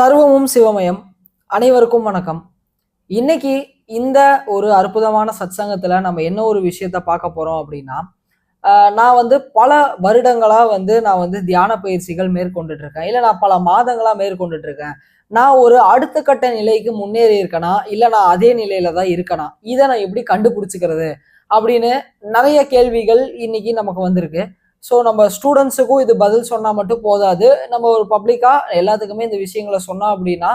சர்வமும் சிவமயம். அனைவருக்கும் வணக்கம். இன்னைக்கு இந்த ஒரு அற்புதமான சத்சங்கத்துல நம்ம என்ன ஒரு விஷயத்த பார்க்க போறோம் அப்படின்னா, நான் பல வருடங்களா நான் தியான பயிற்சிகள் மேற்கொண்டுட்டு இருக்கேன். இல்ல நான் பல மாதங்களா மேற்கொண்டுட்டு இருக்கேன். நான் ஒரு அடுத்த கட்ட நிலைக்கு முன்னேறி இருக்கனா, இல்ல நான் அதே நிலையில தான் இருக்கனா, இதை நான் எப்படி கண்டுபிடிச்சுக்கிறது அப்படின்னு நிறைய கேள்விகள் இன்னைக்கு நமக்கு வந்திருக்கு. ஸோ நம்ம ஸ்டூடெண்ட்ஸுக்கும் இது பதில் சொன்னா மட்டும் போதாது. நம்ம ஒரு பப்ளிக்கா எல்லாத்துக்குமே இந்த விஷயங்களை சொன்னோம் அப்படின்னா,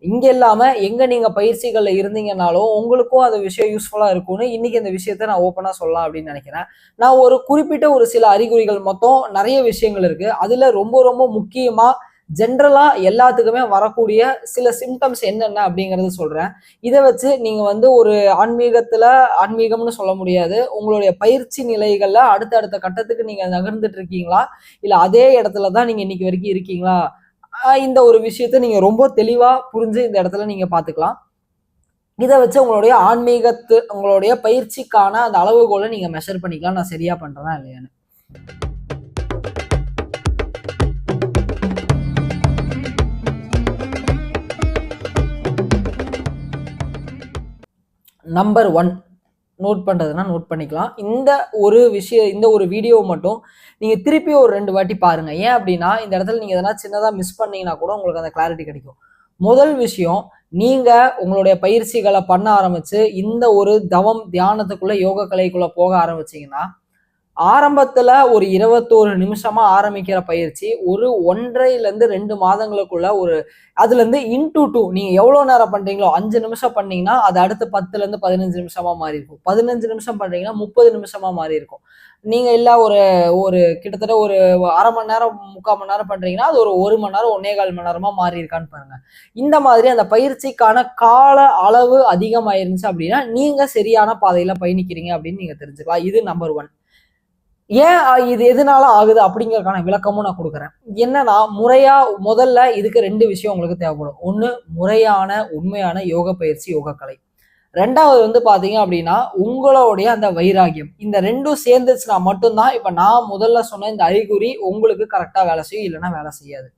இங்க இல்லாம எங்க நீங்க பயிற்சிகள்ல இருந்தீங்கன்னாலும் உங்களுக்கும் அந்த விஷயம் யூஸ்ஃபுல்லா இருக்கும்னு இன்னைக்கு இந்த விஷயத்த நான் ஓப்பனா சொல்லலாம் அப்படின்னு நினைக்கிறேன். நான் ஒரு குறிப்பிட்ட ஒரு சில அறிகுறிகள் மொத்தம் நிறைய விஷயங்கள் இருக்கு. அதுல ரொம்ப ரொம்ப முக்கியமா ஜென்ரலா எல்லாத்துக்குமே வரக்கூடிய சில சிம்டம்ஸ் என்னென்ன அப்படிங்கறது சொல்றேன். இதை வச்சு நீங்க ஒரு ஆன்மீகம்னு சொல்ல முடியாது, உங்களுடைய பயிற்சி நிலைகள்ல அடுத்த கட்டத்துக்கு நீங்க நகர்ந்துட்டு இருக்கீங்களா, இல்ல அதே இடத்துலதான் நீங்க இன்னைக்கு வரைக்கும் இருக்கீங்களா, இந்த ஒரு விஷயத்த நீங்க ரொம்ப தெளிவா புரிஞ்சு இந்த இடத்துல நீங்க பாத்துக்கலாம். இதை வச்சு உங்களுடைய பயிற்சிக்கான அந்த அளவுகோலை நீங்க மெஷர் பண்ணிக்கலாம், நான் சரியா பண்றேனா இல்லையான்னு. நம்பர் 1 நோட் பண்றதுன்னா நோட் பண்ணிக்கலாம். இந்த ஒரு வீடியோ மட்டும் நீங்க திருப்பி ஒரு 2 வாட்டி பாருங்க. ஏன் அப்படின்னா இந்த இடத்துல நீங்க எதனா சின்னதா மிஸ் பண்ணீங்கன்னா கூட உங்களுக்கு அந்த கிளாரிட்டி கிடைக்கும். முதல் விஷயம், நீங்க உங்களுடைய பயிற்சிகளை பண்ண ஆரம்பிச்சு இந்த ஒரு தவம் தியானத்துக்குள்ள யோக கலைக்குள்ள போக ஆரம்பிச்சீங்கன்னா, ஆரம்பத்துல ஒரு 21 நிமிஷமா ஆரம்பிக்கிற பயிற்சி ஒரு 1.5 மாதங்களுக்குள்ள அதுல இருந்து இன்டூ 2 நீங்க எவ்வளவு நேரம் பண்றீங்களோ, 5 நிமிஷம் பண்ணீங்கன்னா அது அடுத்து 10-15 நிமிஷமா மாறி இருக்கும். 15 நிமிஷம் பண்றீங்கன்னா 30 நிமிஷமா மாறி இருக்கும். நீங்க இல்ல ஒரு கிட்டத்தட்ட ஒரு 1/2 மணி நேரம் 3/4 மணி நேரம் பண்றீங்கன்னா அது ஒரு 1 மணி நேரம் 1.25 மணி நேரமா மாறி இருக்கான்னு பாருங்க. இந்த மாதிரி அந்த பயிற்சிக்கான கால அளவு அதிகமாயிருந்துச்சு அப்படின்னா நீங்க சரியான பாதையில பயணிக்கிறீங்க அப்படின்னு நீங்க தெரிஞ்சுக்கலாம். இது நம்பர் 1. ஏன் இது எதனால ஆகுது அப்படிங்கறதுக்கான விளக்கமும் நான் கொடுக்குறேன். என்னன்னா, முதல்ல இதுக்கு 2 விஷயம் உங்களுக்கு தேவைப்படும். ஒண்ணு, முறையான உண்மையான யோக பயிற்சி, யோக கலை. 2வது பாத்தீங்க அப்படின்னா உங்களுடைய அந்த வைராகியம். இந்த 2ம் சேர்ந்துச்சுன்னா மட்டும்தான் இப்ப நான் முதல்ல சொன்ன இந்த அறிகுறி உங்களுக்கு கரெக்டா வேலை செய்யும், இல்லைன்னா வேலை செய்யாது.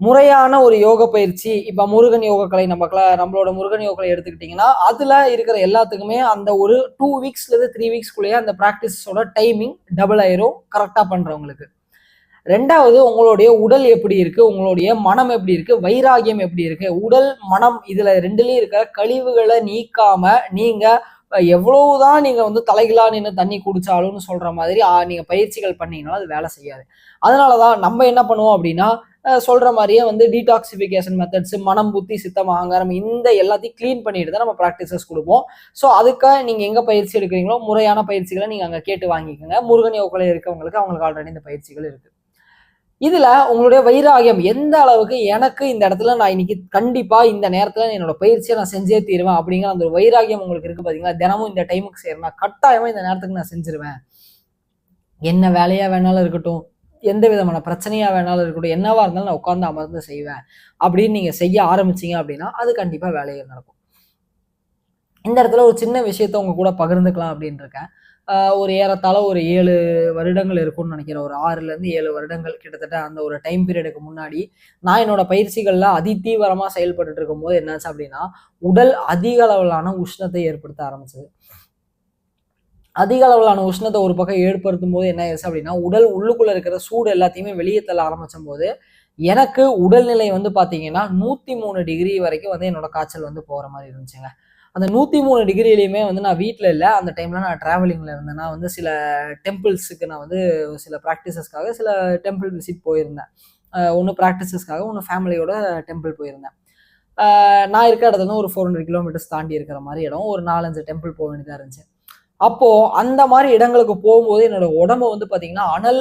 முறையான ஒரு யோக பயிற்சி, இப்ப முருகன் யோக கலை நம்மளோட முருகன் யோக கலை எடுத்துக்கிட்டீங்கன்னா அதுல இருக்கிற எல்லாத்துக்குமே அந்த ஒரு 2 வீக்ஸ்ல இருந்து 3 வீக்ஸ்க்குள்ளேயே அந்த பிராக்டிஸோட டைமிங் டபுள் ஆயிரும் கரெக்டா பண்றவங்களுக்கு. 2வது, உங்களுடைய உடல் எப்படி இருக்கு, உங்களுடைய மனம் எப்படி இருக்கு, வைராகியம் எப்படி இருக்கு. உடல் மனம் இதுல 2லயும் இருக்கிற கழிவுகளை நீக்காம நீங்க எவ்வளவுதான் நீங்க தலைகளா நின்று தண்ணி குடிச்சாலும்னு சொல்ற மாதிரி நீங்க பயிற்சிகள் பண்ணீங்கன்னா அது வேலை செய்யாது. அதனாலதான் நம்ம என்ன பண்ணுவோம் அப்படின்னா, சொல்ற மாதிரியே டீடாக்சிபிகேஷன் மெத்தட்ஸ், மனம், புத்தி, சித்தம், அகங்காரம் இந்த எல்லாத்தையும் கிளீன் பண்ணிட்டு தான் நம்ம ப்ராக்டிசஸ் கொடுப்போம். ஸோ அதுக்காக நீங்க எங்க பயிற்சி எடுக்கிறீங்களோ முறையான பயிற்சிகளை நீங்க அங்க கேட்டு வாங்கிக்கோங்க. முருகன் யோகலை அவங்களுக்கு ஆல்ரெடி இந்த பயிற்சிகள் இருக்கு. இதுல உங்களுடைய வைராகியம் எந்த அளவுக்கு, எனக்கு இந்த இடத்துல நான் இன்னைக்கு கண்டிப்பா இந்த நேரத்துல என்னோட பயிற்சியை நான் செஞ்சே தீருவேன் அப்படிங்கிற அந்த ஒரு வைராகியம் உங்களுக்கு இருக்கு பாத்தீங்களா. தினமும் இந்த டைமுக்கு செய்யறேன், கட்டாயமா இந்த நேரத்துக்கு நான் செஞ்சிருவேன். என்ன வேலையா வேணாலும் இருக்கட்டும், எந்த விதமான பிரச்சனையா வேணாலும் இருக்கட்டும், என்னவா இருந்தாலும் நான் உட்கார்ந்து அமர்ந்து செய்வேன் அப்படின்னு நீங்க செய்ய ஆரம்பிச்சீங்க அப்படின்னா அது கண்டிப்பா வேலையை நடக்கும். இந்த இடத்துல ஒரு சின்ன விஷயத்த உங்க கூட பகிர்ந்துக்கலாம் அப்படின்னு இருக்கேன். ஒரு ஏறத்தாழ ஒரு 7 வருடங்கள் இருக்கும்னு நினைக்கிறேன். ஒரு 6லேருந்து 7 வருடங்கள் கிட்டத்தட்ட அந்த ஒரு டைம் பீரியடுக்கு முன்னாடி நான் என்னோட பயிற்சிகள்ல அதிதீவிரமா செயல்பட்டு இருக்கும்போது என்னாச்சு அப்படின்னா, உடல் அதிக அளவிலான உஷ்ணத்தை ஏற்படுத்த ஆரம்பிச்சது. அதிக அளவிலான உஷ்ணத்தை ஒரு பக்கம் ஏற்படுத்தும் போது என்ன ஆயிடுச்சு அப்படின்னா, உடல் உள்ளுக்குள்ள இருக்கிற சூடு எல்லாத்தையுமே வெளியே தள்ள ஆரம்பிச்சும் போது எனக்கு உடல்நிலை பாத்தீங்கன்னா 103 டிகிரி வரைக்கும் என்னோட காய்ச்சல் போற மாதிரி இருந்துச்சுங்க. அந்த 103 டிகிரிலையுமே நான் வீட்டில் இல்லை. அந்த டைம்ல நான் டிராவலிங்ல இருந்தேன். நான் சில டெம்பிள்ஸுக்கு நான் சில ப்ராக்டிசஸ்க்காக சில டெம்பிள் விசிட் போயிருந்தேன். ஒன்று ப்ராக்டிசஸ்க்காக, ஒன்று ஃபேமிலியோட டெம்பிள் போயிருந்தேன். நான் இருக்க இடத்துல ஒரு 400 கிலோமீட்டர்ஸ் தாண்டி இருக்கிற மாதிரி இடம். ஒரு 4-5 டெம்பிள் போக வேண்டியதாக இருந்துச்சு. அப்போ அந்த மாதிரி இடங்களுக்கு போகும்போது என்னோட உடம்பு பாத்தீங்கன்னா அனல்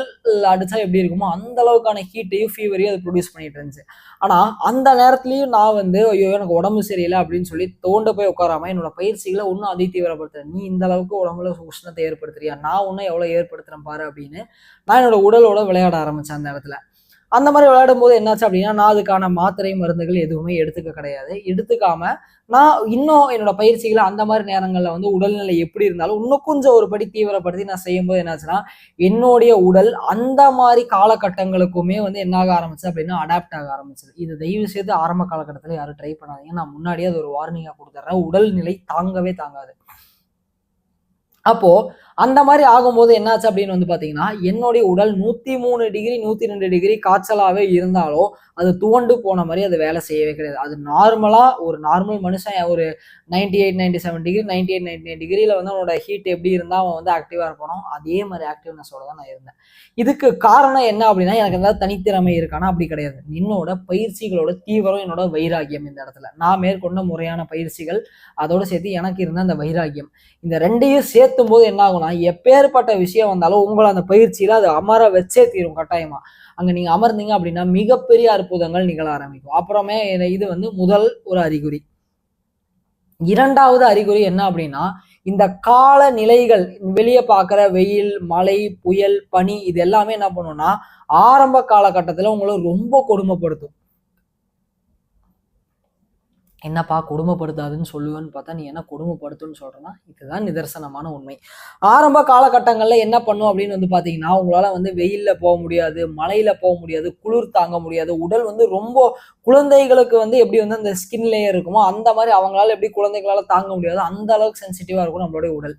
அடிச்சா எப்படி இருக்குமோ அந்த அளவுக்கான ஹீட்டையும் ஃபீவரையும் அது ப்ரொடியூஸ் பண்ணிட்டு இருந்துச்சு. ஆனா அந்த நேரத்துலயும் நான் ஐயோ எனக்கு உடம்பு சரியில்லை அப்படின்னு சொல்லி தோண்ட போய் உட்காராம என்னோட பயிற்சிகளை இன்னும் அதி தீவிரப்படுத்துறேன். நீ இந்த அளவுக்கு உடம்புல உஷ்ணத்தை ஏற்படுத்துறியா, நான் இன்னும் எவ்வளவு ஏற்படுத்துறேன் பாரு அப்படின்னு நான் என்னோட உடலோட விளையாட ஆரம்பிச்சேன் அந்த இடத்துல. அந்த மாதிரி விளையாடும் போது என்னாச்சு அப்படின்னா நான் அதுக்கான மாத்திரை மருந்துகள் எதுவுமே எடுத்துக்காம நான் இன்னும் என்னோட பயிற்சிகளை அந்த மாதிரி நேரங்களில் வந்து உடல்நிலை எப்படி இருந்தாலும் இன்னும் கொஞ்சம் ஒரு படி தீவிரப்படுத்தி நான் செய்யும்போது என்னாச்சுன்னா என்னுடைய உடல் அந்த மாதிரி காலகட்டங்களுக்குமே வந்து என்ன ஆக ஆரம்பிச்சு அப்படின்னா அடாப்ட் ஆக ஆரம்பிச்சது. இது தயவு செய்து ஆரம்ப காலகட்டத்தில் யாரும் ட்ரை பண்ணாதீங்க. நான் முன்னாடியே அது ஒரு வார்னிங்கா கொடுத்துட்றேன். உடல்நிலை தாங்கவே தாங்காது. அப்போ அந்த மாதிரி ஆகும்போது என்னாச்சு அப்படின்னு வந்து பாத்தீங்கன்னா என்னுடைய உடல் 103 டிகிரி 102 டிகிரி காய்ச்சலாவே இருந்தாலும் அது துவண்டு போன மாதிரி அது வேலை செய்யவே கிடையாது. அது நார்மலா ஒரு நார்மல் மனுஷன் ஒரு 98 97 டிகிரி 98 99 டிகிரியில வந்து அவனோட ஹீட் எப்படி இருந்தா அவன் வந்து ஆக்டிவா இருப்பானோ அதே மாதிரி ஆக்டிவ்னஸோட தான் நான் இருந்தேன். இதுக்கு காரணம் என்ன அப்படின்னா எனக்கு ஏதாவது தனித்திறமை இருக்கானா? அப்படி கிடையாது. என்னோட பயிற்சிகளோட தீவிரம், என்னோட வைராகியம். இந்த இடத்துல நான் மேற்கொண்ட முறையான பயிற்சிகள், அதோட சேர்த்து எனக்கு இருந்த அந்த வைராகியம், இந்த ரெண்டையும் சேர்த்தும் போது என்ன ஆகும்னா எப்பேற்பட்ட விஷயம் வந்தாலும் உங்களை அந்த பயிற்சியில அது அமர வச்சே தீரும் கட்டாயமா. அங்க நீங்க அமர்ந்தீங்க அப்படின்னா மிகப்பெரிய அற்புதங்கள் நிகழ ஆரம்பிக்கும். அப்புறமே இது வந்து முதல் ஒரு அறிகுறி. இரண்டாவது அறிகுறி என்ன அப்படின்னா இந்த கால நிலைகள், வெளியே பார்க்குற வெயில், மழை, புயல், பனி, இது எல்லாமே என்ன பண்ணும்னா ஆரம்ப காலகட்டத்தில் உங்களை ரொம்ப கொடுமைப்படுத்தும். என்னப்பா கொடுமைப்படுத்தாதுன்னு சொல்லுவேன்னு பார்த்தா நீ என்ன கொடுமைப்படுத்துன்னு சொல்றேன்னா இதுதான் நிதர்சனமான உண்மை. ஆரம்ப காலகட்டங்கள்ல என்ன பண்ணும் அப்படின்னு வந்து பாத்தீங்கன்னா உங்களால வந்து வெயில்ல போக முடியாது, மழையில போக முடியாது, குளிர் தாங்க முடியாது. உடல் வந்து ரொம்ப குழந்தைகளுக்கு வந்து எப்படி வந்து அந்த ஸ்கின் லேயர் இருக்குமோ அந்த மாதிரி அவங்களால எப்படி குழந்தைகளால தாங்க முடியாது, அந்த அளவுக்கு சென்சிட்டிவா இருக்கும் நம்மளுடைய உடல்.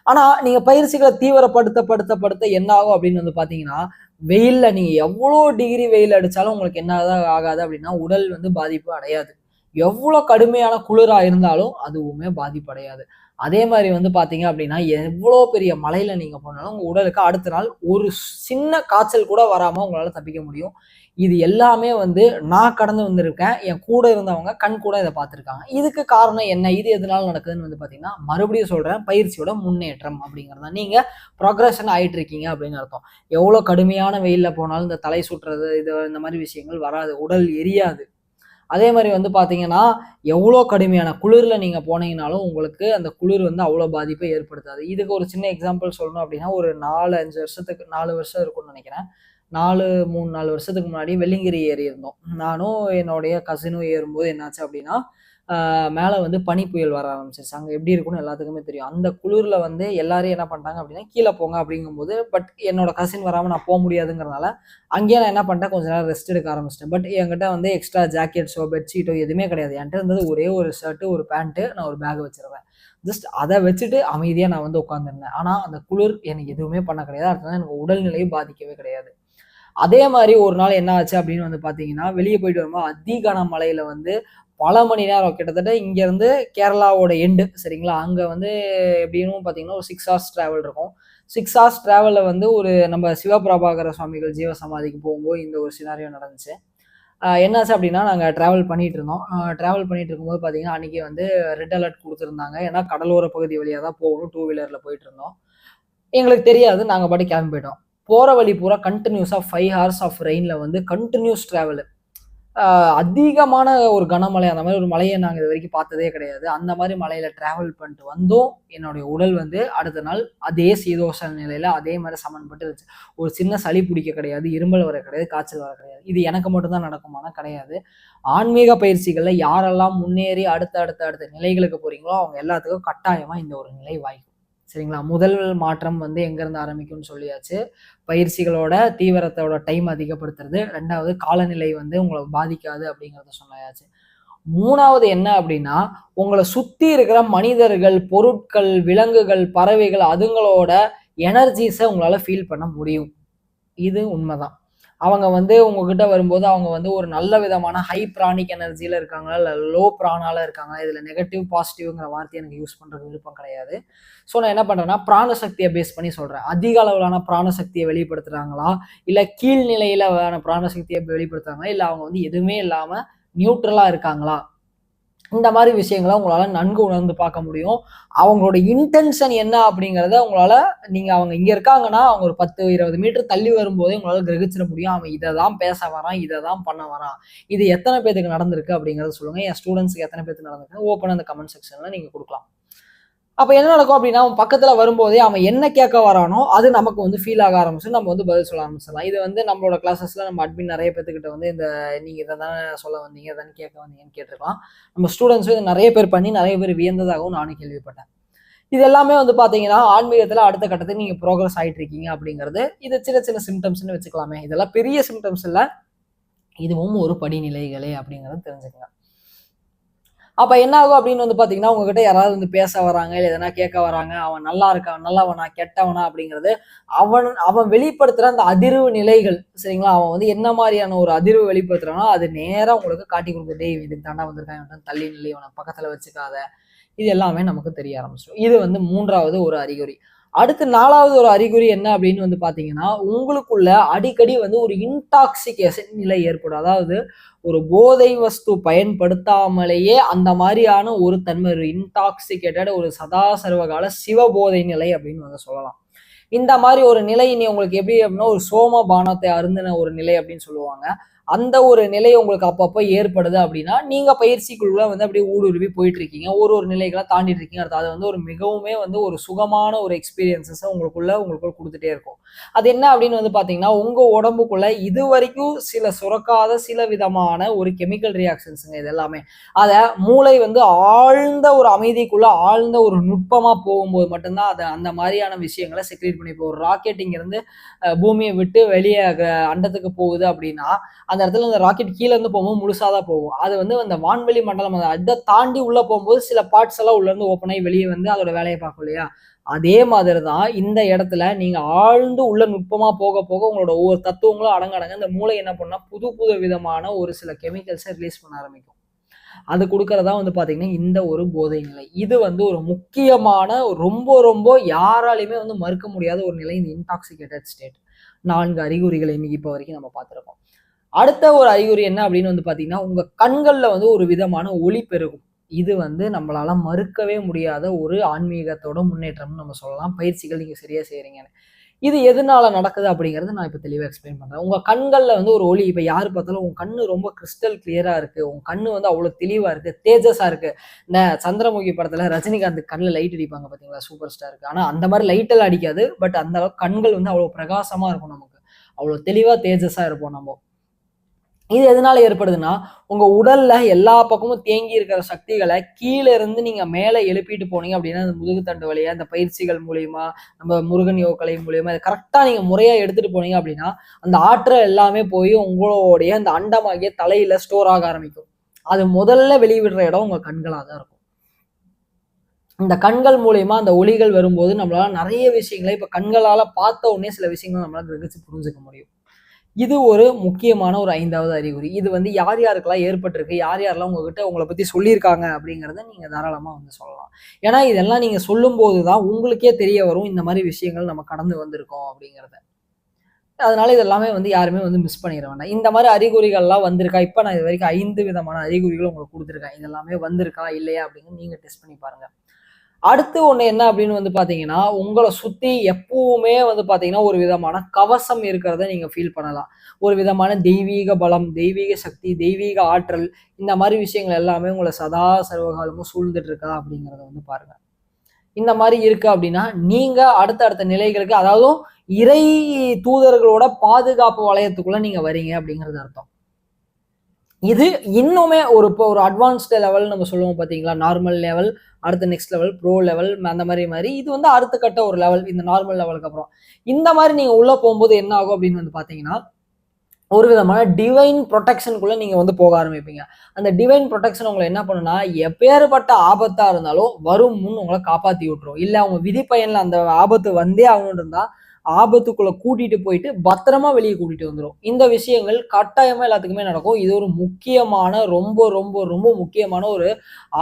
ஆனா நீங்க பயிற்சிகளை தீவிரப்படுத்த என்ன ஆகும் அப்படின்னு வந்து பாத்தீங்கன்னா வெயில்ல நீங்க எவ்வளவு டிகிரி வெயில் அடிச்சாலும் உங்களுக்கு என்ன ஆகாது அப்படின்னா உடல் வந்து பாதிப்பு அடையாது. எவ்வளவு கடுமையான குளிரா இருந்தாலும் அதுவுமே பாதிப்படையாது. அதே மாதிரி வந்து பாத்தீங்க அப்படின்னா எவ்வளவு பெரிய மலையில நீங்க போனாலும் உங்க உடலுக்கு அடுத்த நாள் ஒரு சின்ன காய்ச்சல் கூட வராம உங்களால தப்பிக்க முடியும். இது எல்லாமே வந்து நான் கடந்து வந்திருக்கேன். என் கூட இருந்தவங்க கண் கூட இதை பார்த்துருக்காங்க. இதுக்கு காரணம் என்ன, இது எதனால நடக்குதுன்னு வந்து பாத்தீங்கன்னா மறுபடியும் சொல்றேன், பயிற்சியோட முன்னேற்றம் அப்படிங்கிறது தான். நீங்க ப்ரோக்ரஷன் ஆயிட்டு இருக்கீங்க அப்படின்னு அர்த்தம். எவ்வளவு கடுமையான வெயில்ல போனாலும் இந்த தலை சுற்றுறது இது இந்த மாதிரி விஷயங்கள் வராது, உடல் எரியாது. அதே மாதிரி வந்து பாத்தீங்கன்னா எவ்வளோ கடுமையான குளிர்ல நீங்க போனீங்கனாலும் உங்களுக்கு அந்த குளிர் வந்து அவ்வளோ பாதிப்பை ஏற்படுத்தாது. இதுக்கு ஒரு சின்ன எக்ஸாம்பிள் சொல்லணும் அப்படின்னா ஒரு 4-5 வருஷத்துக்கு 4 வருஷம் இருக்கும்னு நினைக்கிறேன். 4 வருஷத்துக்கு முன்னாடி வெள்ளிங்கிரி ஏறி இருந்தோம். நானும் என்னுடைய கசினும் ஏறும்போது என்னாச்சு அப்படின்னா மேலே வந்து பனி புயல் வர ஆரம்பிச்சிருச்சு. அங்கே எப்படி இருக்குன்னு எல்லாத்துக்குமே தெரியும். அந்த குளிரில் வந்து எல்லாரும் என்ன பண்ணிட்டாங்க அப்படின்னா கீழே போங்க அப்படிங்கும்போது, பட் என்னோட கசின் வராமல் நான் போக முடியாதுங்கிறதுனால அங்கேயே நான் என்ன பண்ணிட்டேன், கொஞ்ச நேரம் ரெஸ்ட் எடுக்க ஆரம்பிச்சிட்டேன். பட் என்கிட்ட வந்து எக்ஸ்ட்ரா ஜாக்கெட்ஸோ பெட்ஷீட்டோ எதுவுமே கிடையாது. என்கிட்ட இருந்தது ஒரே ஒரு ஷர்ட்டு, ஒரு பேண்ட்டு, நான் ஒரு பேக் வச்சிருவேன். ஜஸ்ட் அதை வச்சுட்டு அமைதியாக நான் வந்து உட்காந்துருந்தேன். ஆனால் அந்த குளிர் எனக்கு எதுவுமே பண்ண கிடையாது. அடுத்தது எனக்கு உடல்நிலையும் பாதிக்கவே கிடையாது. அதே மாதிரி ஒரு நாள் என்ன ஆச்சு அப்படின்னு வந்து பார்த்தீங்கன்னா வெளியே போயிட்டு வரும்போது அதிகான மலையில வந்து பல மணி நேரம், கிட்டத்தட்ட இங்கேருந்து கேரளாவோட எண்டு சரிங்களா, அங்கே வந்து எப்படின்னு பார்த்தீங்கன்னா ஒரு 6 ஹவர்ஸ் ட்ராவல் இருக்கும். 6 ஹவர்ஸ் ட்ராவலில் வந்து ஒரு நம்ம சிவபிரபாகர சுவாமிகள் ஜீவ சமாதிக்கு போகும்போது இந்த ஒரு சினாரியோ நடந்துச்சு. என்னாச்சு அப்படின்னா நாங்கள் ட்ராவல் பண்ணிட்டு இருந்தோம். ட்ராவல் பண்ணிட்டு இருக்கும்போது பார்த்தீங்கன்னா அன்றைக்கி வந்து ரெட் அலர்ட் கொடுத்துருந்தாங்க. ஏன்னா கடலோர பகுதி வழியாக தான் போகணும், 2 வீலரில் போயிட்டு இருந்தோம். எங்களுக்கு தெரியாது, நாங்கள் பாட்டி கிளம்பி போயிட்டோம். போகிற வழி பூரா கண்டினியூஸாக 5 ஹவர்ஸ் ஆஃப் ரெயினில் வந்து கண்டினியூஸ் ட்ராவலு. அதிகமான ஒரு கனமழை, அந்த மாதிரி ஒரு மலையை நாங்கள் இது வரைக்கும் பார்த்ததே கிடையாது. அந்த மாதிரி மலையில டிராவல் பண்ணிட்டு வந்தோம். என்னுடைய உடல் வந்து அடுத்த நாள் அதே சீதோஷ நிலையில அதே மாதிரி சமன்பட்டு இருந்துச்சு. ஒரு சின்ன சளி பிடிக்க கிடையாது, இருமல் வர கிடையாது, காய்ச்சல் வர கிடையாது. இது எனக்கு மட்டும்தான் நடக்குமானா கிடையாது. ஆன்மீக பயிற்சிகள்ல யாரெல்லாம் முன்னேறி அடுத்த நிலைகளுக்கு போறீங்களோ அவங்க எல்லாத்துக்கும் கட்டாயமா இந்த ஒரு நிலை வாய்க்கும். சரிங்களா, முதல் மாற்றம் வந்து எங்கேருந்து ஆரம்பிக்கும்னு சொல்லியாச்சு. பயிற்சிகளோட தீவிரத்தோட டைம் அதிகப்படுத்துறது. 2வது காலநிலை வந்து உங்களை பாதிக்காது அப்படிங்கிறத சொன்னாச்சு. 3வது என்ன அப்படின்னா உங்களை சுத்தி இருக்கிற மனிதர்கள், பொருட்கள், விலங்குகள், பறவைகள், அதுங்களோட எனர்ஜிஸை உங்களால ஃபீல் பண்ண முடியும். இது உண்மைதான். அவங்க வந்து உங்ககிட்ட வரும்போது அவங்க வந்து ஒரு நல்ல விதமான ஹை பிராணிக் எனர்ஜியில இருக்காங்களா, இல்லை லோ பிராணால இருக்காங்களா, இதுல நெகட்டிவ் பாசிட்டிவ்ங்கிற வார்த்தையை எனக்கு யூஸ் பண்றது விருப்பம் கிடையாது. ஸோ நான் என்ன பண்றேன்னா பிராணசக்தியை பேஸ் பண்ணி சொல்றேன். அதிக அளவிலான பிராணசக்தியை வெளிப்படுத்துறாங்களா, இல்லை கீழ்நிலையில பிராணசக்தியை வெளிப்படுத்துறாங்களா, இல்லை அவங்க வந்து எதுவுமே இல்லாம நியூட்ரலா இருக்காங்களா, இந்த மாதிரி விஷயங்களை உங்களால நன்கு உணர்ந்து பார்க்க முடியும். அவங்களோட இன்டென்ஷன் என்ன அப்படிங்கிறத உங்களால, நீங்க அவங்க இங்க இருக்காங்கன்னா அவங்க ஒரு 10-20 மீட்டர் தள்ளி வரும்போதே உங்களால கிரகிச்சிட முடியும். அவன் இதை தான் பேச வரான், இதை தான் பண்ண வரான். இது எத்தனை பேருக்கு நடந்திருக்கு அப்படிங்கிறத சொல்லுங்க. என் ஸ்டூடெண்ட்ஸ்க்கு எத்தனை பேருக்கு நடந்திருக்கு ஓப்பன் அந்த கமெண்ட் செக்ஷன்ல நீங்க கொடுக்கலாம். அப்ப என்ன நடக்கும் அப்படின்னா, அவன் பக்கத்துல வரும்போதே அவன் என்ன கேட்க வரானோ அது நமக்கு வந்து ஃபீல் ஆக ஆரம்பிச்சு நம்ம வந்து பதில் சொல்ல ஆரம்பிச்சிடலாம். இது வந்து நம்மளோட கிளாஸஸ்ல நம்ம அட்மின் நிறைய பேத்துக்கிட்ட வந்து இந்த நீங்க இதை தானே சொல்ல வந்தீங்க, இதானே கேட்க வந்தீங்கன்னு கேட்டிருக்கலாம். நம்ம ஸ்டூடெண்ட்ஸும் இதை நிறைய பேர் பண்ணி நிறைய பேர் வியந்ததாகவும் நானும் கேள்விப்பட்டேன். இது எல்லாமே வந்து பாத்தீங்கன்னா ஆன்மீகத்துல அடுத்த கட்டத்துக்கு நீங்க ப்ரோக்ரஸ் ஆயிட்டு இருக்கீங்க அப்படிங்கிறது. இது சின்ன சின்ன சிம்டம்ஸ்ன்னு வச்சுக்கலாமே. இதெல்லாம் பெரிய சிம்டம்ஸ் இல்ல, இதுவும் ஒரு படிநிலைகளே அப்படிங்கறது தெரிஞ்சுக்கங்க. அப்ப என்ன ஆகும் அப்படின்னு வந்து பாத்தீங்கன்னா, உங்ககிட்ட யாராவது வந்து பேச வராங்க, இல்ல எதனா கேட்க வராங்க, அவன் நல்லா இருக்கான், நல்லவனா, கெட்டவனா அப்படிங்கிறது அவன் அவன் வெளிப்படுத்துற அந்த அதிர்வு நிலைகள், சரிங்களா? அவன் வந்து என்ன மாதிரியான ஒரு அதிர்வு வெளிப்படுத்துறானோ அது நேரா உங்களுக்கு காட்டி கொடுக்கும். டேய் இதுக்கு தாண்டா வந்திருக்கான், தள்ளி நில்லு, இவனை பக்கத்துல வச்சுக்காத. இது எல்லாமே நமக்கு தெரிய ஆரம்பிச்சிடும். இது வந்து 3வது ஒரு அறிகுறி. அடுத்து 4வது ஒரு அறிகுறி என்ன அப்படின்னு வந்து பாத்தீங்கன்னா, உங்களுக்குள்ள அடிக்கடி வந்து ஒரு இன்டாக்சிகேஷன் நிலை ஏற்படும். அதாவது ஒரு போதை வஸ்து பயன்படுத்தாமலேயே அந்த மாதிரியான ஒரு தன்மை, ஒரு இன்டாக்சிகேட்டட், ஒரு சதா சர்வகால சிவபோதை நிலை அப்படின்னு வந்து சொல்லலாம். இந்த மாதிரி ஒரு நிலை இனி உங்களுக்கு எப்படி அப்படின்னா, ஒரு சோம பானத்தை அருந்தின ஒரு நிலை அப்படின்னு சொல்லுவாங்க. அந்த ஒரு நிலை உங்களுக்கு அப்பப்போ ஏற்படுது அப்படின்னா, நீங்க பயிற்சிக்குள்ள வந்து அப்படியே ஊடுருவி போயிட்டு இருக்கீங்க. ஒரு ஒரு நிலைகளை தாண்டிட்டு இருக்கீங்க. அது வந்து ஒரு மிகவுமே வந்து ஒரு சுகமான ஒரு எக்ஸ்பீரியன்ஸஸை உங்களுக்குள்ள கொடுத்துட்டே இருக்கும். அது என்ன அப்படின்னு வந்து பாத்தீங்கன்னா, உங்க உடம்புக்குள்ள இதுவரைக்கும் சில சுரக்காத சில விதமான ஒரு கெமிக்கல் ரியாக்ஷன்ஸுங்க இது எல்லாமே. அத மூளை வந்து ஆழ்ந்த ஒரு அமைதிக்குள்ள ஆழ்ந்த ஒரு நுட்பமா போகும்போது மட்டும்தான் அதை அந்த மாதிரியான விஷயங்களை செக்ரேட் பண்ணி, இப்போ ஒரு ராக்கெட் இங்கிருந்து பூமியை விட்டு வெளியே அண்டத்துக்கு போகுது அப்படின்னா, அந்த இடத்துல அந்த ராக்கெட் கீழே இருந்து போகும்போது முழுசாதான் போகும். அது வந்து அந்த வான்வெளி மண்டலம் அதை தாண்டி உள்ள போகும்போது சில பார்ட்ஸ் எல்லாம் உள்ள இருந்து ஓப்பன் ஆகி வெளியே வந்து அதோட வேலையை பார்க்கும் இல்லையா? அதே மாதிரிதான் இந்த இடத்துல நீங்க ஆழ்ந்து உள்ள நுட்பமா போக போக உங்களோட ஒவ்வொரு தத்துவங்களும் அடங்க இந்த மூளை என்ன பண்ணா புது புது விதமான ஒரு சில கெமிக்கல்ஸை ரிலீஸ் பண்ண ஆரம்பிக்கும். அது கொடுக்கறதா வந்து பாத்தீங்கன்னா இந்த ஒரு போதை நிலை. இது வந்து ஒரு முக்கியமான ரொம்ப ரொம்ப யாராலையுமே வந்து மறுக்க முடியாத ஒரு நிலை, இந்த இன்டாக்சிகேட்டட் ஸ்டேட். 4 அறிகுறிகள் இன்னைக்கு இப்போ வரைக்கும் நம்ம பார்த்திருக்கோம். அடுத்த ஒரு அறிகுறி என்ன அப்படின்னு வந்து பாத்தீங்கன்னா, உங்க கண்கள்ல வந்து ஒரு விதமான ஒளி பெருகும். இது வந்து நம்மளால மறுக்கவே முடியாத ஒரு ஆன்மீகத்தோட முன்னேற்றம்னு நம்ம சொல்லலாம். பயிற்சிகள் நீங்க சரியா செய்றீங்கன்னு. இது எதனால நடக்குது அப்படிங்கறத நான் இப்ப தெளிவா எக்ஸ்பிளைன் பண்றேன். உங்க கண்கள்ல வந்து ஒரு ஒளி, இப்ப யாரு பார்த்தாலும் உங்க கண்ணு ரொம்ப கிறிஸ்டல் கிளியரா இருக்கு, உங்க கண்ணு வந்து அவ்வளவு தெளிவா இருக்கு, தேஜஸா இருக்கு. இந்த சந்திரமுகி படத்துல ரஜினிகாந்த் கண்ணுல லைட் அடிப்பாங்க பாத்தீங்களா, சூப்பர் ஸ்டாருக்கு. ஆனா அந்த மாதிரி லைட் எல்லாம் அடிக்காது. பட் அந்த அளவுக்கு கண்கள் வந்து அவ்வளவு பிரகாசமா இருக்கும் நமக்கு. அவ்வளவு தெளிவா தேஜஸா இருப்போம் நம்ம. இது எதனால ஏற்படுதுன்னா, உங்க உடல்ல எல்லா பக்கமும் தேங்கி இருக்கிற சக்திகளை கீழ இருந்து நீங்க மேல எழுப்பிட்டு போனீங்க அப்படின்னா, அந்த முதுகுத்தண்டு வழியா இந்த பயிற்சிகள் மூலியமா, நம்ம முருகன் யோக கலை மூலியமா இத கரெக்ட்டா நீங்க முறையா எடுத்துட்டு போனீங்க அப்படின்னா, அந்த ஆற்றல் எல்லாமே போய் உங்களுடைய அந்த அண்டமாகிய தலையில ஸ்டோர் ஆக ஆரம்பிக்கும். அது முதல்ல வெளிவிடுற இடம் உங்க கண்களா தான் இருக்கும். இந்த கண்கள் மூலியமா அந்த ஒளிகள் வரும்போது நம்மளால நிறைய விஷயங்களை இப்ப கண்களால பார்த்த உடனே சில விஷயங்கள் நம்மளால கிரகிச்சு புரிஞ்சுக்க முடியும். இது ஒரு முக்கியமான ஒரு 5வது அறிகுறி. இது வந்து யார் யாருக்கெல்லாம் ஏற்பட்டிருக்கு, யார் யாரெல்லாம் உங்ககிட்ட உங்கள பத்தி சொல்லியிருக்காங்க அப்படிங்கிறத நீங்க தாராளமா வந்து சொல்லலாம். ஏன்னா இதெல்லாம் நீங்க சொல்லும்போது தான் உங்களுக்கே தெரிய வரும், இந்த மாரி விஷயங்கள் நம்ம கடந்து வந்திருக்கோம் அப்படிங்கிறத. அதனால இது எல்லாமே வந்து யாருமே வந்து மிஸ் பண்ணிற வேண்டாம். இந்த மாரி அறிகுறிகள்லாம் வந்திருக்கா? இப்ப நான் இதுவரைக்கும் 5 விதமான அறிகுறிகள் உங்களுக்கு குடுத்துருக்கேன். இது எல்லாமே வந்திருக்கா? இல்லையா? அப்படின்னு நீங்க டெஸ்ட் பண்ணி பாருங்க. அடுத்து ஒண்ணு என்ன அப்படின்னு வந்து பாத்தீங்கன்னா, உங்கள சுத்தி எப்பவுமே வந்து பாத்தீங்கன்னா, ஒரு விதமான கவசம் இருக்கிறத நீங்க ஃபீல் பண்ணலாம். ஒரு விதமான தெய்வீக பலம், தெய்வீக சக்தி, தெய்வீக ஆற்றல், இந்த மாரி விஷயங்கள் எல்லாமே உங்கள சதா சர்வகாலமும் சூழ்ந்துட்டு இருக்கா அப்படிங்கிறத வந்து பாருங்க. இந்த மாரி இருக்கு அப்படின்னா, நீங்க அடுத்த நிலைகளுக்கு, அதாவது இறை தூதர்களோட பாதுகாப்பு வளையத்துக்குள்ள நீங்க வரீங்க அப்படிங்கிறது அர்த்தம். இது இன்னுமே இப்போ ஒரு அட்வான்ஸ்டு லெவல் நம்ம சொல்லுவோம் பாத்தீங்களா? நார்மல் லெவல், அடுத்த நெக்ஸ்ட் லெவல், ப்ரோ லெவல், அந்த மாரி இது வந்து அடுத்த கட்ட ஒரு லெவல். இந்த நார்மல் லெவலுக்கு அப்புறம். இந்த மாரி நீங்க உள்ள போகும்போது என்ன ஆகும் அப்படின்னு வந்து பாத்தீங்கன்னா, ஒரு விதமான டிவைன் புரொடெக்ஷனுக்குள்ள நீங்க வந்து போக ஆரம்பிப்பீங்க. அந்த டிவைன் புரொடெக்ஷன் உங்கள என்ன பண்ணும்னா, எப்பேற்பட்ட ஆபத்தா இருந்தாலும் வரும் முன் உங்கள காப்பாத்தி விட்டுரும். இல்ல அவங்க விதி பயன்ல அந்த ஆபத்து வந்தே ஆகணும்னு இருந்தா, ஆபத்துக்குள்ள கூட்டிட்டு போயிட்டு பத்திரமா வெளியே கூட்டிட்டு வந்துரும். இந்த விஷயங்கள் கட்டாயமா எல்லாத்துக்குமே நடக்கும். இது ஒரு முக்கியமான ரொம்ப ரொம்ப ரொம்ப முக்கியமான ஒரு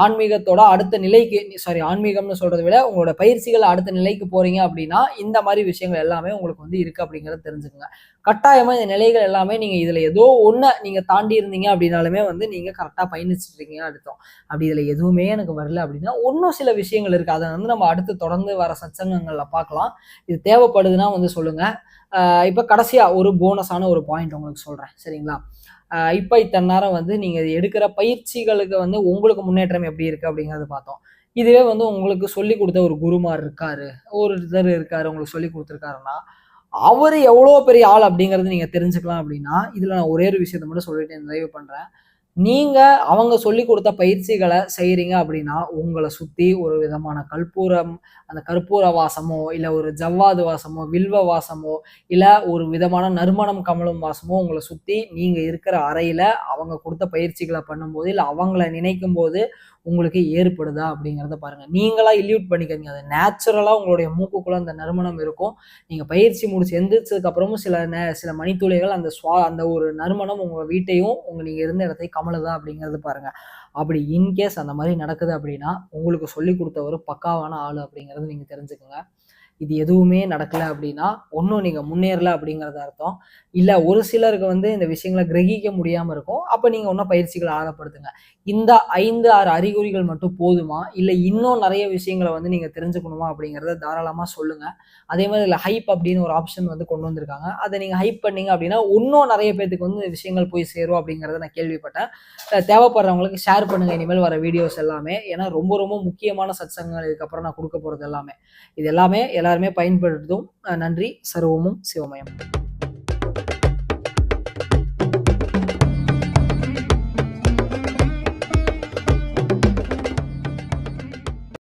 ஆன்மீகத்தோட அடுத்த நிலைக்கு, ஆன்மீகம்னு சொல்றத விட உங்களோட பயிற்சிகள் அடுத்த நிலைக்கு போறீங்க அப்படின்னா, இந்த மாரி விஷயங்கள் எல்லாமே உங்களுக்கு வந்து இருக்கு அப்படிங்கிறத தெரிஞ்சுக்கங்க. கட்டாயமா இந்த நிலைகள் எல்லாமே நீங்க இதுல ஏதோ ஒண்ண நீங்க தாண்டி இருந்தீங்க அப்படின்னாலுமே வந்து நீங்க கரெக்டா பயணிச்சுட்டு இருக்கீங்கன்னு அர்த்தம். அப்படி இதுல எதுவுமே எனக்கு வரல அப்படின்னா, இன்னும் சில விஷயங்கள் இருக்கு. அத வந்து நம்ம அடுத்து தொடர்ந்து வர சத்சங்கங்கள்ல பார்க்கலாம். இது தேவைப்படுதுன்னா வந்து சொல்லுங்க. இப்ப கடைசியா ஒரு போனஸான ஒரு பாயிண்ட் உங்களுக்கு சொல்றேன். சரிங்களா? இப்ப இத்தனை நேரம் வந்து நீங்க எடுக்கிற பயிற்சிகளுக்கு வந்து உங்களுக்கு முன்னேற்றம் எப்படி இருக்கு அப்படிங்கறத பார்த்தோம். இதுவே வந்து உங்களுக்கு சொல்லி கொடுத்த ஒரு குருமார் இருக்காரு, ஒருத்தர் இருக்காரு உங்களுக்கு சொல்லி கொடுத்துருக்காருன்னா, அவரு எவ்வளோ பெரிய ஆள் அப்படிங்கிறது நீங்க தெரிஞ்சுக்கலாம் அப்படின்னா, இதுல நான் ஒரே ஒரு விஷயத்த மட்டும் சொல்லிட்டு நிறைவு பண்றேன். நீங்க அவங்க சொல்லிக் கொடுத்த பயிற்சிகள செய்றீங்க அப்படின்னா, உங்கள சுத்தி ஒரு விதமான கற்பூரம், அந்த கற்பூர வாசமோ, இல்ல ஒரு ஜவ்வாது வாசமோ, வில்வ வாசமோ, இல்ல ஒரு விதமான நறுமணம் கமழும் வாசமோ உங்கள சுத்தி நீங்க இருக்கிற அறையில அவங்க கொடுத்த பயிற்சிகள பண்ணும்போது, இல்ல அவங்கள நினைக்கும்போது உங்களுக்கு ஏற்படுதா அப்படிங்கிறத பாருங்க. நீங்களா இல்யூட் பண்ணிக்காதீங்க. அது நேச்சுரலா உங்களுடைய மூக்குக்குள்ள அந்த நறுமணம் இருக்கும். நீங்க பயிற்சி முடிச்சு எந்திரிச்சதுக்கு அப்புறமும் சில மணித்துளிகள் அந்த ஒரு நறுமணம் உங்க வீட்டையும், நீங்க இருந்த இடத்தையும் கமழுதா அப்படிங்கிறது பாருங்க. அப்படி இன்கேஸ் அந்த மாரி நடக்குது அப்படின்னா, உங்களுக்கு சொல்லிக் குடுத்தவரு பக்காவான ஆளு அப்படிங்கிறது நீங்க தெரிஞ்சுக்கங்க. இது எதுவுமே நடக்கல அப்படின்னா, ஒண்ணும் நீங்க முன்னேறல அப்படிங்கிறது அர்த்தம். இல்ல ஒரு சிலருக்கு வந்து இந்த விஷயங்கள கிரகிக்க முடியாம இருக்கும். அப்ப நீங்க இன்னும் பயிற்சிகள ஆழப்படுத்துங்க. இந்த 5, 6 அறிகுறிகள் மட்டும் போதுமா? இல்ல இன்னும் நெறைய விஷயங்கள வந்து நீங்க தெரிஞ்சுக்கணுமா? அப்படிங்கிறத தாராளமா சொல்லுங்க. அதே மாதிரி இதுல ஹைப் அப்படின்னு ஒரு ஆப்ஷன் வந்து கொண்டு வந்திருக்காங்க. அத நீங்க ஹைப் பண்ணீங்க அப்படின்னா, இன்னும் நெறைய பேத்துக்கு வந்து இந்த விஷயங்கள் போய் சேரும் அப்படிங்கிறத நான் கேள்விப்பட்டேன். தேவைப்படுறவங்களுக்கு ஷேர் பண்ணுங்க இனிமேல் வர வீடியோஸ் எல்லாமே. ஏன்னா ரொம்ப ரொம்ப முக்கியமான சத்சங்கங்கள் இதுக்கப்புறம் நான் குடுக்க போறது எல்லாமே. இது எல்லாமே எல்லாருமே பயன்படுத்தும். நன்றி. சர்வமும் சிவமயம்.